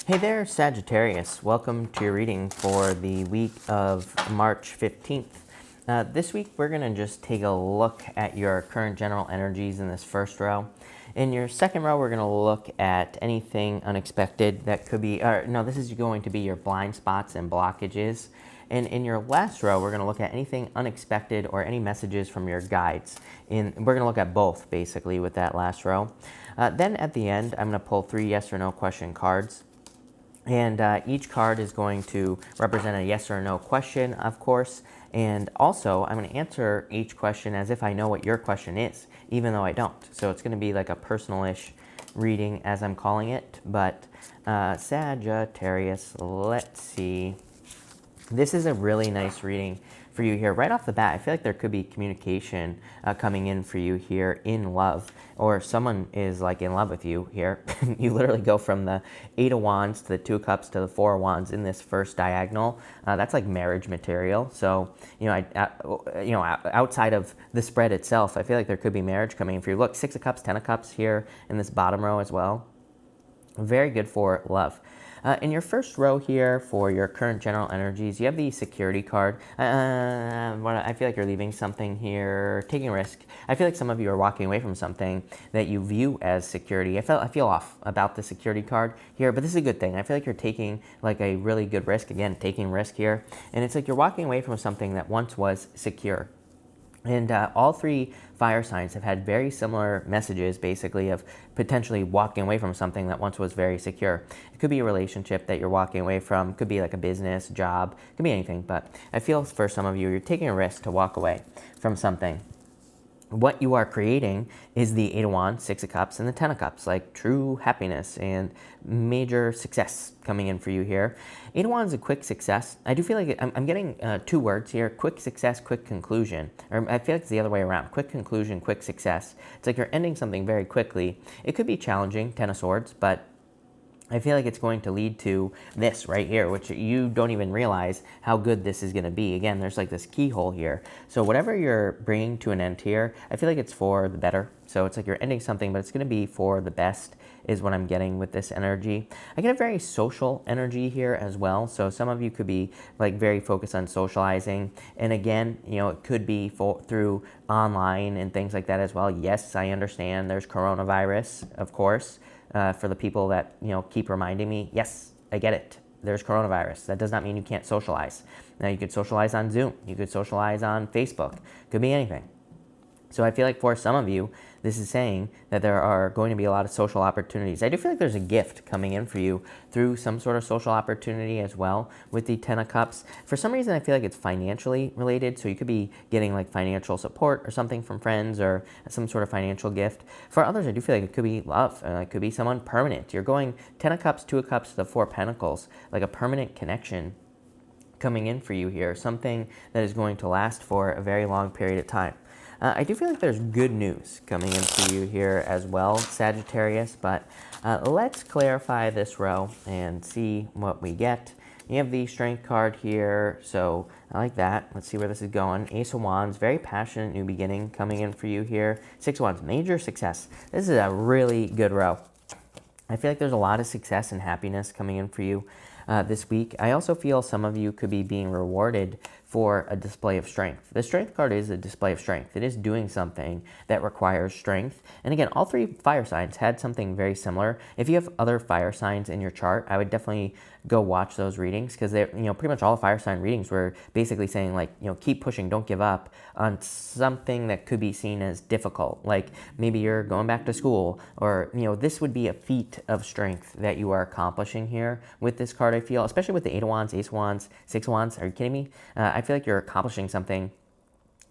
Hey there, Sagittarius. Welcome to your reading for the week of March 15th. This week, we're going to just take a look at your current general energies in this first row. In your second row, we're going to look at anything unexpected that could be, this is going to be your blind spots and blockages. And in your last row, we're going to look at anything unexpected or any messages from your guides. We're going to look at both, basically, with that last row. Then at the end, I'm going to pull 3 yes or no question cards. And each card is going to represent a yes or no question, of course. And also, I'm going to answer each question as if I know what your question is, even though I don't. So it's going to be like a personalish reading, as I'm calling it. But Sagittarius, let's see. This is a really nice reading for you here. Right off the bat, I feel like there could be communication coming in for you here in love, or someone is like in love with you here. You literally go from the 8 of Wands to the 2 of Cups to the 4 of Wands in this first diagonal. That's like marriage material. So, outside of the spread itself, I feel like there could be marriage coming in for you. Look, 6 of Cups, 10 of Cups here in this bottom row as well. Very good for love. In your first row here for your current general energies, you have the security card. I feel like you're leaving something here, taking a risk. I feel like some of you are walking away from something that you view as security. I feel off about the security card here, but this is a good thing. I feel like you're taking like a really good risk. Again, taking risk here. And it's like you're walking away from something that once was secure. And all 3 fire signs have had very similar messages, basically, of potentially walking away from something that once was very secure. It could be a relationship that you're walking away from. It could be like a business, job. It could be anything. But I feel for some of you, you're taking a risk to walk away from something. What you are creating is the 8 of Wands, 6 of Cups, and the 10 of Cups, like true happiness and major success coming in for you here. 8 of Wands is a quick success. I do feel like I'm getting 2 words here, quick success, quick conclusion. Or I feel like it's the other way around, quick conclusion, quick success. It's like you're ending something very quickly. It could be challenging, 10 of Swords, but I feel like it's going to lead to this right here, which you don't even realize how good this is going to be. Again, there's like this keyhole here. So whatever you're bringing to an end here, I feel like it's for the better. So it's like you're ending something, but it's going to be for the best is what I'm getting with this energy. I get a very social energy here as well. So some of you could be like very focused on socializing. And again, it could be through online and things like that as well. Yes, I understand there's coronavirus, of course. For the people that keep reminding me, yes, I get it. There's coronavirus. That does not mean you can't socialize. Now you could socialize on Zoom. You could socialize on Facebook. Could be anything. So I feel like for some of you, this is saying that there are going to be a lot of social opportunities. I do feel like there's a gift coming in for you through some sort of social opportunity as well with the 10 of Cups. For some reason, I feel like it's financially related. So you could be getting like financial support or something from friends or some sort of financial gift. For others, I do feel like it could be love. It could be someone permanent. You're going 10 of Cups, 2 of Cups to the 4 of Pentacles, like a permanent connection coming in for you here. Something that is going to last for a very long period of time. I do feel like there's good news coming in for you here as well, Sagittarius, but let's clarify this row and see what we get. You have the Strength card here, so I like that. Let's see where this is going. Ace of Wands, very passionate new beginning coming in for you here. 6 of Wands, major success. This is a really good row. I feel like there's a lot of success and happiness coming in for you this week. I also feel some of you could be being rewarded for a display of strength. The Strength card is a display of strength. It is doing something that requires strength. And again, all 3 fire signs had something very similar. If you have other fire signs in your chart, I would definitely go watch those readings because they, pretty much all the fire sign readings were basically saying like, keep pushing, don't give up on something that could be seen as difficult. Like maybe you're going back to school or, this would be a feat of strength that you are accomplishing here with this card, I feel, especially with the 8 of Wands, Ace of Wands, 6 of Wands. Are you kidding me? I feel like you're accomplishing something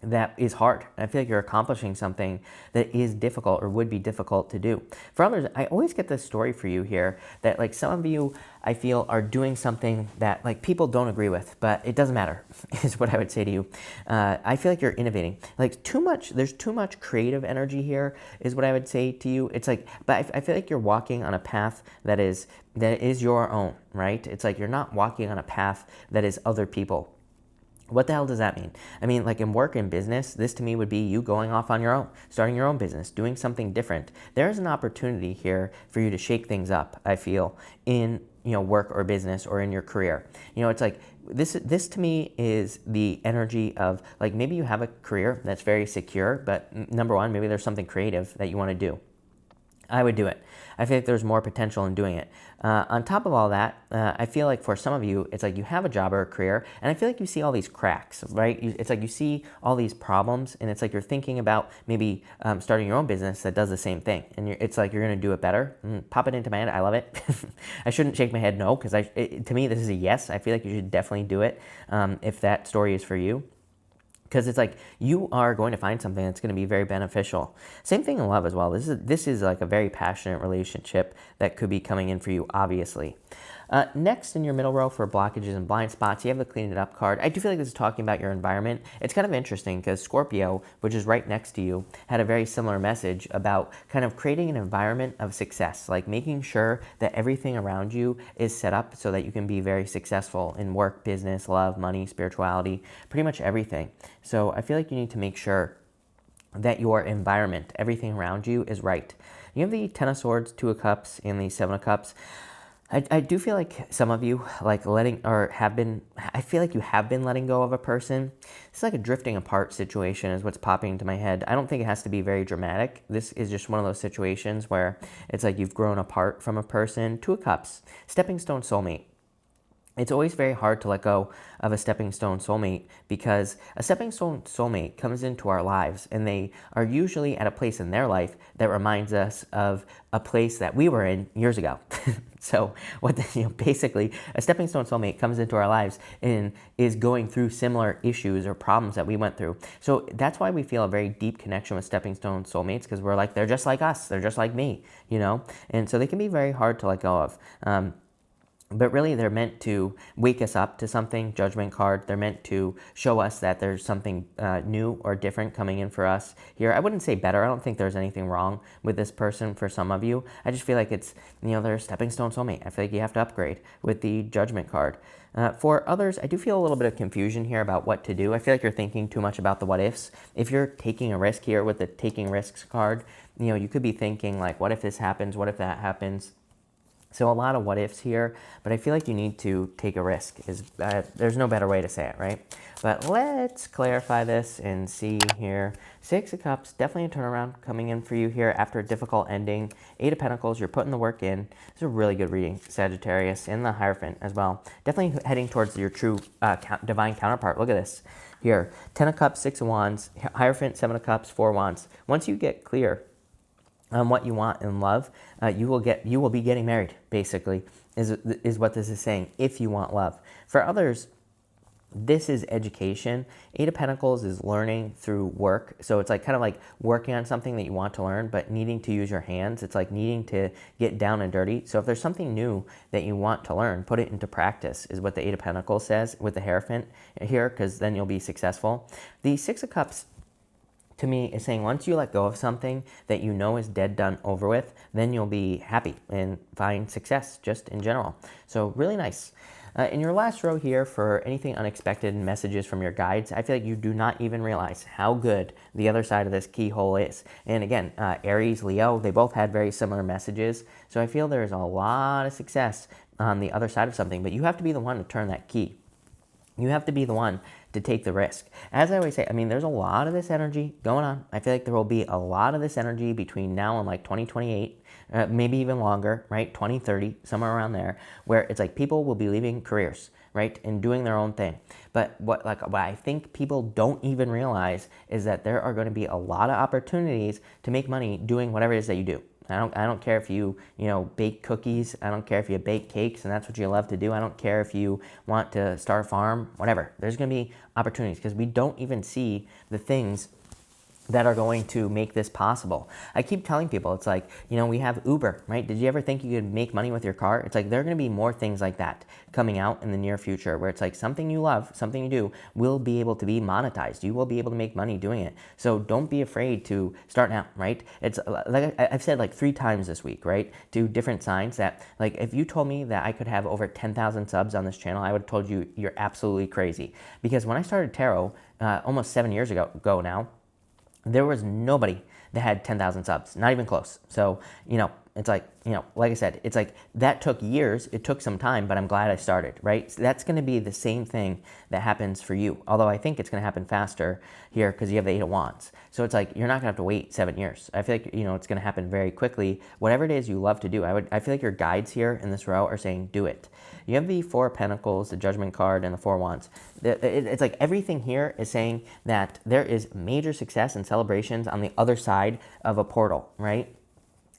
that is hard. I feel like you're accomplishing something that is difficult or would be difficult to do. For others, I always get this story for you here that like some of you, I feel, are doing something that like people don't agree with, but it doesn't matter is what I would say to you. I feel like you're innovating. Like there's too much creative energy here is what I would say to you. It's like, but I feel like you're walking on a path that is your own, right? It's like you're not walking on a path that is other people. What the hell does that mean? I mean, like in work and business, this to me would be you going off on your own, starting your own business, doing something different. There is an opportunity here for you to shake things up, I feel, in work or business or in your career. It's like this to me is the energy of like maybe you have a career that's very secure, but number one, maybe there's something creative that you want to do. I would do it. I feel like there's more potential in doing it. On top of all that, I feel like for some of you, it's like you have a job or a career, and I feel like you see all these cracks, right? It's like you see all these problems, and it's like you're thinking about maybe starting your own business that does the same thing, and it's like you're going to do it better. Pop it into my head. I love it. I shouldn't shake my head no, because to me, this is a yes. I feel like you should definitely do it if that story is for you. Because it's like you are going to find something that's going to be very beneficial. Same thing in love as well. This is like a very passionate relationship that could be coming in for you, obviously. Next in your middle row for blockages and blind spots, you have the clean it up card. I do feel like this is talking about your environment. It's kind of interesting because Scorpio, which is right next to you, had a very similar message about kind of creating an environment of success, like making sure that everything around you is set up so that you can be very successful in work, business, love, money, spirituality, pretty much everything. So I feel like you need to make sure that your environment, everything around you is right. You have the Ten of Swords, Two of Cups, and the Seven of Cups. I do feel like some of you I feel like you have been letting go of a person. It's like a drifting apart situation is what's popping into my head. I don't think it has to be very dramatic. This is just one of those situations where it's like you've grown apart from a person. Two of Cups, stepping stone soulmate. It's always very hard to let go of a stepping stone soulmate because a stepping stone soulmate comes into our lives and they are usually at a place in their life that reminds us of a place that we were in years ago. So basically a stepping stone soulmate comes into our lives and is going through similar issues or problems that we went through. So that's why we feel a very deep connection with stepping stone soulmates, because we're like, they're just like us. They're just like me, and so they can be very hard to let go of. But really, they're meant to wake us up to something, judgment card. They're meant to show us that there's something new or different coming in for us here. I wouldn't say better. I don't think there's anything wrong with this person for some of you. I just feel like it's, they're a stepping stone soulmate. I feel like you have to upgrade with the judgment card. For others, I do feel a little bit of confusion here about what to do. I feel like you're thinking too much about the what ifs. If you're taking a risk here with the taking risks card, you could be thinking like, what if this happens? What if that happens? So a lot of what ifs here, but I feel like you need to take a risk. There's no better way to say it, right? But let's clarify this and see here. Six of Cups, definitely a turnaround coming in for you here after a difficult ending. Eight of Pentacles, you're putting the work in. It's a really good reading, Sagittarius, and the Hierophant as well. Definitely heading towards your true divine counterpart. Look at this here. 10 of Cups, 6 of Wands, Hierophant, 7 of Cups, 4 of Wands. Once you get clear on what you want in love, you will be getting married, basically, is what this is saying, if you want love. For others, this is education. Eight of Pentacles is learning through work. So it's like kind of like working on something that you want to learn, but needing to use your hands. It's like needing to get down and dirty. So if there's something new that you want to learn, put it into practice, is what the Eight of Pentacles says with the Hierophant here, because then you'll be successful. The Six of Cups, to me, is saying once you let go of something that you know is dead, done, over with, then you'll be happy and find success just in general. So really nice. In your last row here, for anything unexpected messages from your guides, I feel like you do not even realize how good the other side of this keyhole is. And again, Aries, Leo, they both had very similar messages. So I feel there's a lot of success on the other side of something, but you have to be the one to turn that key. You have to be the one to take the risk. As I always say, there's a lot of this energy going on. I feel like there will be a lot of this energy between now and like 2028, maybe even longer, right? 2030, somewhere around there, where it's like people will be leaving careers, right? And doing their own thing. But what I think people don't even realize is that there are going to be a lot of opportunities to make money doing whatever it is that you do. I don't care if you bake cookies. I don't care if you bake cakes and that's what you love to do. I don't care if you want to start a farm, whatever. There's going to be opportunities because we don't even see the things that are going to make this possible. I keep telling people, it's like, we have Uber, right? Did you ever think you could make money with your car? It's like there are going to be more things like that coming out in the near future where it's like something you love, something you do will be able to be monetized. You will be able to make money doing it. So don't be afraid to start now, right? It's like I've said like 3 times this week, right? To different signs that like if you told me that I could have over 10,000 subs on this channel, I would have told you you're absolutely crazy. Because when I started tarot almost 7 years ago now, there was nobody that had 10,000 subs, not even close. So, It's like, you know, like I said, it's like that took years. It took some time, but I'm glad I started, right? So that's going to be the same thing that happens for you. Although I think it's going to happen faster here because you have the 8 of Wands. So it's like you're not going to have to wait 7 years. I feel like, you know, it's going to happen very quickly. Whatever it is you love to do, I feel like your guides here in this row are saying do it. You have the 4 of Pentacles, the Judgment card, and the 4 of Wands. It's like everything here is saying that there is major success and celebrations on the other side of a portal, right?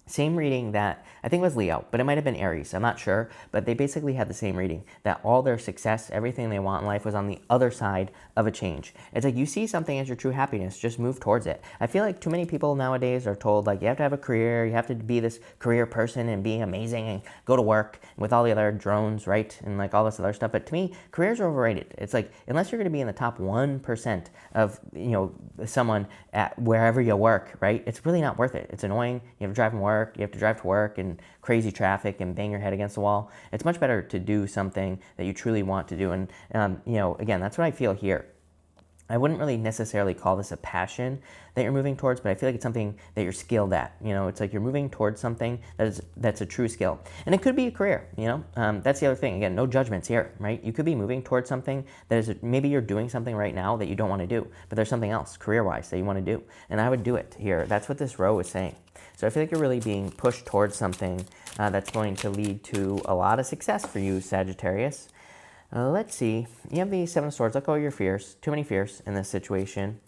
Same reading that, I think it was Leo, but it might have been Aries, I'm not sure, but they basically had the same reading, that all their success, everything they want in life was on the other side of a change. It's like you see something as your true happiness, just move towards it. I feel like too many people nowadays are told, like, you have to have a career, you have to be this career person and be amazing and go to work with all the other drones, right, and like all this other stuff, but to me, careers are overrated. It's like, unless you're going to be in the top 1% of, you know, someone at wherever you work, right, it's really not worth it. It's annoying, you have to drive from work, you have to drive to work and crazy traffic and bang your head against the wall. It's much better to do something that you truly want to do. And, you know, again, that's what I feel here. I wouldn't really necessarily call this a passion that you're moving towards, but I feel like it's something that you're skilled at. You know, it's like you're moving towards something that's a true skill. And it could be a career, you know. That's the other thing. Again, no judgments here, right? You could be moving towards something that is, maybe you're doing something right now that you don't want to do, but there's something else career-wise that you want to do. And I would do it here. That's what this row is saying. So I feel like you're really being pushed towards something that's going to lead to a lot of success for you, Sagittarius. Let's see. You have the 7 of Swords. Let go of your fears. Too many fears in this situation.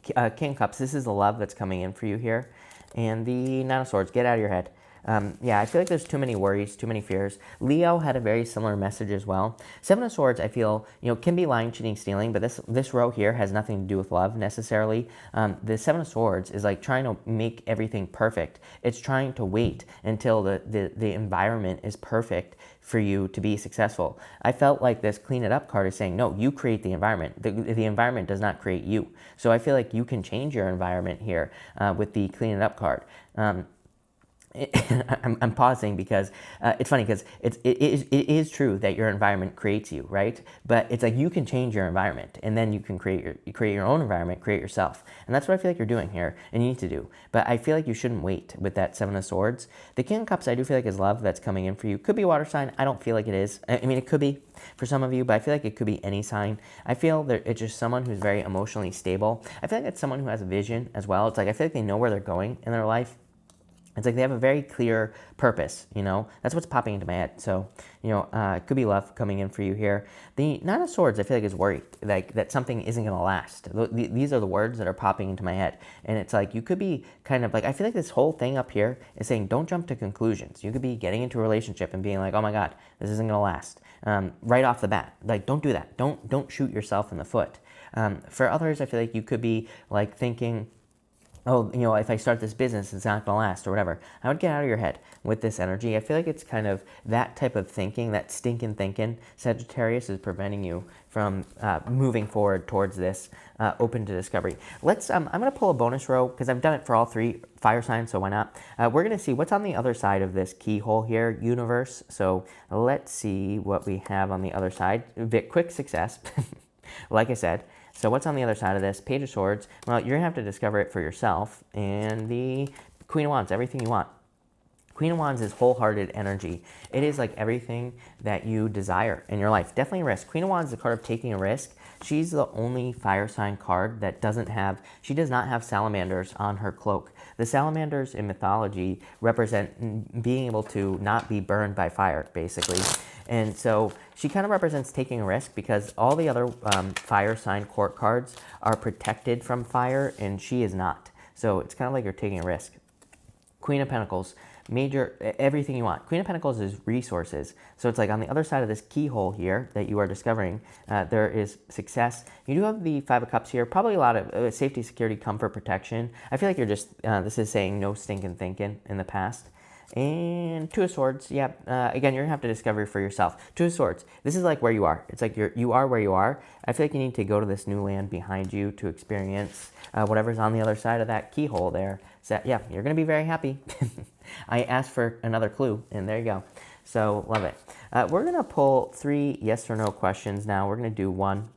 King of Cups. This is the love that's coming in for you here. And the 9 of Swords. Get out of your head. Yeah, I feel like there's too many worries, too many fears. Leo had a very similar message as well. 7 of Swords, I feel, you know, can be lying, cheating, stealing, but this row here has nothing to do with love necessarily. The 7 of Swords is like trying to make everything perfect. It's trying to wait until the environment is perfect for you to be successful. I felt like this clean it up card is saying, no, you create the environment. The environment does not create you. So I feel like you can change your environment here with the clean it up card. I'm pausing because it's funny because it is true that your environment creates you, right? But it's like you can change your environment and then you can create your own environment, create yourself. And that's what I feel like you're doing here and you need to do. But I feel like you shouldn't wait with that 7 of Swords. The King of Cups, I do feel like is love that's coming in for you. Could be water sign. I don't feel like it is. I mean, it could be for some of you, but I feel like it could be any sign. I feel that it's just someone who's very emotionally stable. I feel like it's someone who has a vision as well. It's like I feel like they know where they're going in their life. It's like they have a very clear purpose, you know? That's what's popping into my head. So, you know, it could be love coming in for you here. The 9 of Swords, I feel like is worried, like that something isn't going to last. These are the words that are popping into my head. And it's like you could be kind of like, I feel like this whole thing up here is saying don't jump to conclusions. You could be getting into a relationship and being like, oh my God, this isn't going to last. Right off the bat. Like, don't do that. Don't shoot yourself in the foot. For others, I feel like you could be like thinking, oh, you know, if I start this business, it's not going to last or whatever. I would get out of your head with this energy. I feel like it's kind of that type of thinking, that stinking thinking, Sagittarius, is preventing you from moving forward towards this open to discovery. Let's, I'm going to pull a bonus row because I've done it for all 3 fire signs, so why not? We're going to see what's on the other side of this keyhole here, universe. So let's see what we have on the other side. Quick success, like I said. So what's on the other side of this? Page of Swords. Well, you're going to have to discover it for yourself. And the Queen of Wands, everything you want. Queen of Wands is wholehearted energy. It is like everything that you desire in your life. Definitely a risk. Queen of Wands is a card of taking a risk. She's the only fire sign card that does not have salamanders on her cloak. The salamanders in mythology represent being able to not be burned by fire, basically. And so she kind of represents taking a risk because all the other fire sign court cards are protected from fire and she is not. So it's kind of like you're taking a risk. Queen of Pentacles, everything you want. Queen of Pentacles is resources. So it's like on the other side of this keyhole here that you are discovering, there is success. You do have the 5 of Cups here, probably a lot of safety, security, comfort, protection. I feel like you're just, this is saying no stinking thinking in the past. And 2 of Swords, yeah, again, you're going to have to discover for yourself. 2 of Swords, this is like where you are. It's like you are where you are. I feel like you need to go to this new land behind you to experience whatever's on the other side of that keyhole there. So, yeah, you're going to be very happy. I asked for another clue, and there you go. So, love it. We're going to pull 3 yes or no questions now. We're going to do 1,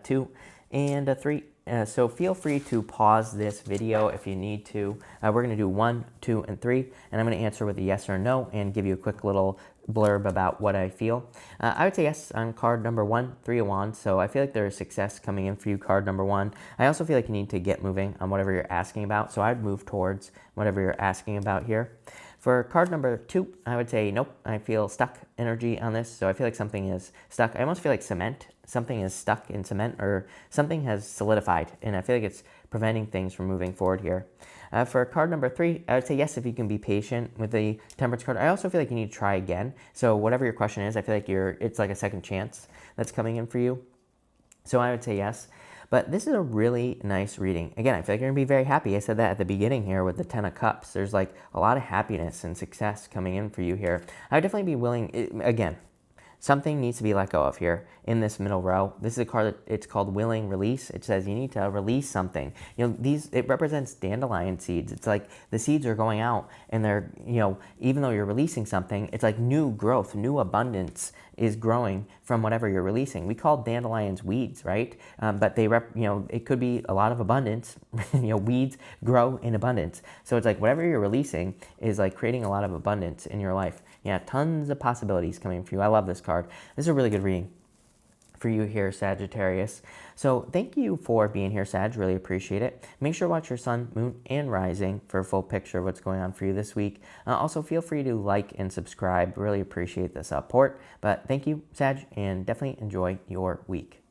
2, and 3. So feel free to pause this video if you need to. We're going to do 1, 2, and 3, and I'm going to answer with a yes or no and give you a quick little blurb about what I feel. I would say yes on card number 1, 3 of Wands. So I feel like there is success coming in for you, card number 1. I also feel like you need to get moving on whatever you're asking about. So I'd move towards whatever you're asking about here. For card number 2, I would say nope. I feel stuck energy on this. So I feel like something is stuck. I almost feel like cement. Something is stuck in cement, or something has solidified, and I feel like it's preventing things from moving forward here. For card number 3, I would say yes if you can be patient with the Temperance card. I also feel like you need to try again. So whatever your question is, I feel like it's like a second chance that's coming in for you. So I would say yes. But this is a really nice reading. Again, I feel like you're going to be very happy. I said that at the beginning here with the 10 of Cups. There's like a lot of happiness and success coming in for you here. I would definitely be willing, again, something needs to be let go of here in this middle row. This is a card that it's called Willing Release. It says you need to release something. You know, it represents dandelion seeds. It's like the seeds are going out and they're, you know, even though you're releasing something, it's like new growth, new abundance is growing from whatever you're releasing. We call dandelions weeds, right? But you know, it could be a lot of abundance. You know, weeds grow in abundance. So it's like whatever you're releasing is like creating a lot of abundance in your life. Yeah, tons of possibilities coming for you. I love this card. This is a really good reading for you here, Sagittarius. So thank you for being here, Sag. Really appreciate it. Make sure to watch your sun, moon, and rising for a full picture of what's going on for you this week. Also, feel free to like and subscribe. Really appreciate the support. But thank you, Sag, and definitely enjoy your week.